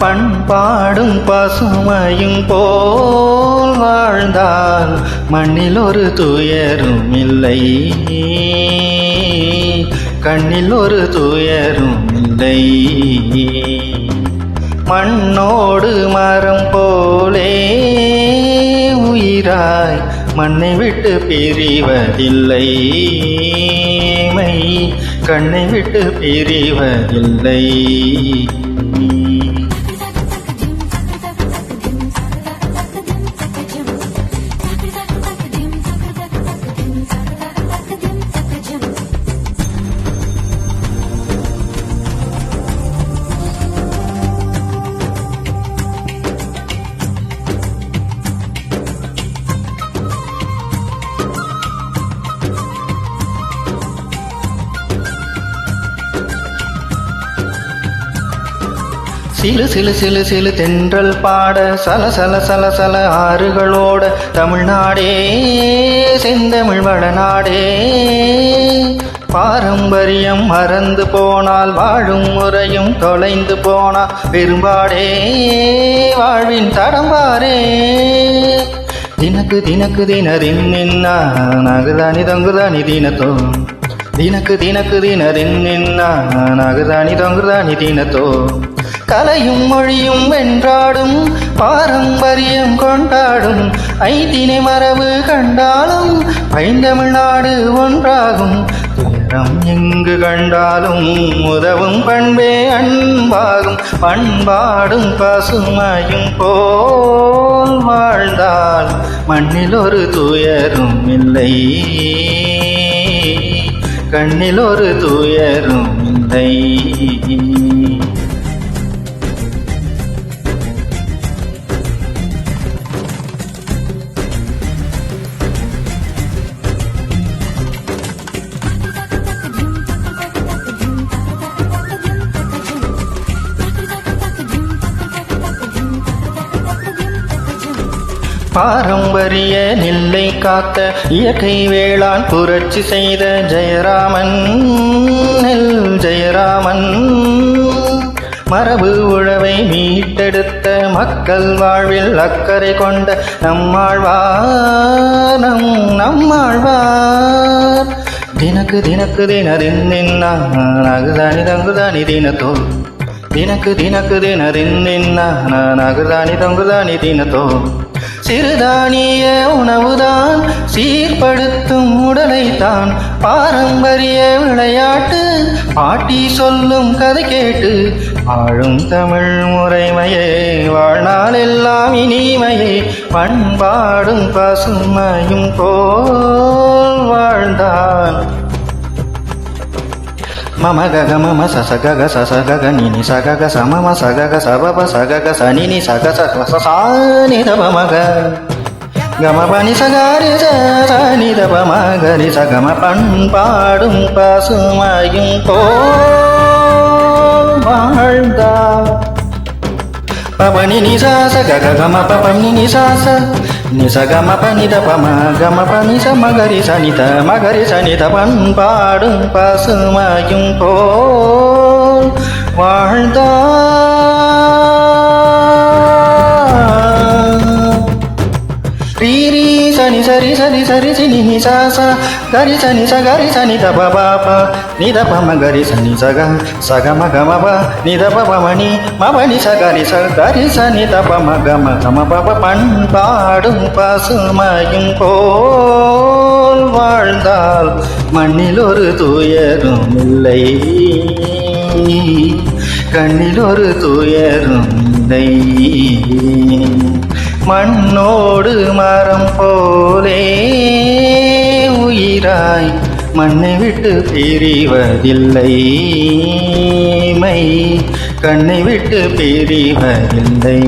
பண்பாடும் பசுமையும் போல் வாழ்ந்தால் மண்ணில் ஒரு துயரும் இல்லை, கண்ணில் ஒரு துயரும் இல்லை. மண்ணோடு மரம் போலே உயிராய் மண்ணை விட்டு பிரிவதில்லை, கண்ணை விட்டு பிரிவதில்லை. சிலு சிலு சிலு சிலு தென்றல் பாட சல சல சல சல ஆறுகளோட தமிழ்நாடே செந்தமிழ் வளநாடே. பாரம்பரியம் மறந்து போனால் வாழும் முறையும் தொலைந்து போனால் பெரும்பாடே வாழ்வின் தடம்பாரே. தினக்கு தினக்கு தினரின் நின்னா நகுதானி தொங்குதானி தினத்தோ, தினக்கு தினக்கு தினரின் நின்னா நகுதானி தொங்குதானி தினத்தோ. கலையும் மொழியும் வென்றாடும் பாரம்பரியம் கொண்டாடும் ஐந்தினை மரபு கண்டாலும் பைந்தமிழ்நாடு ஒன்றாகும். துயரம் எங்கு கண்டாலும் உதவும் பண்பே அன்பாகும். பண்பாடும் பசுமையும் போல் வாழ்ந்தால் மண்ணில் ஒரு துயரும் இல்லை, கண்ணில் ஒரு துயரும் இல்லை. பாரம்பரிய நெல்லை காத்த இயற்கை வேளாண் புரட்சி செய்த ஜெயராமன், நெல் ஜெயராமன். மரபு உழவை மீட்டெடுத்த மக்கள் வாழ்வில் அக்கறை கொண்ட நம்மாழ்வார், நம்மாழ்வார். தினக்கு தினக்கு தினரின் நின்னா நகுதானி தங்குதானி தினத்தோ, தினக்கு தினக்கு தினரின் நின்னா நகுதானி தங்குதானி தினத்தோ. சிறுதானிய உணவுதான் சீர்படுத்தும் உடலைத்தான், பாரம்பரிய விளையாட்டு பாட்டி சொல்லும் கதை கேட்டு வாழும் தமிழ் முறைமையே வாழ்நாள் எல்லாம் இனிமையே. பண்பாடும் பசுமையும் போல் வாழ்ந்தான் மம கக மம சச கக சச கக நினி சக சமம சக சபப சக சனினி சக சனி தப மக கம பனி சகாரி சனி தப மகரி சகம. பண்பாடும் பசுமையும் போல் வாழ்ந்தார் பபனி நிசாச கக கம பபனி நிசாச நிசகம பனித பம கம பனிச மகரி சனித மகரி சனித. பண்பாடும் பசுமையும் போல் வாழ்ந்தார். ரீரி சனி சரி சரி சரி சினி நிசாச கரி சனி சகரி சனி தப பாப நித பம கரி சனி சக சகம கமப நித பமணி மபனி சகரி சகரி சனி தப மகம கம பப. பண்பாடும் பசுமையும் போல் வாழ்ந்தால் மண்ணில் ஒரு துயரும் இல்லை, கண்ணில் ஒரு துயரும் இல்லை. மண்ணோடு மரம் போலே உயிராய் மண்ணை விட்டு பிரிவதில்லை, கண்ணை விட்டு பிரிவதில்லை.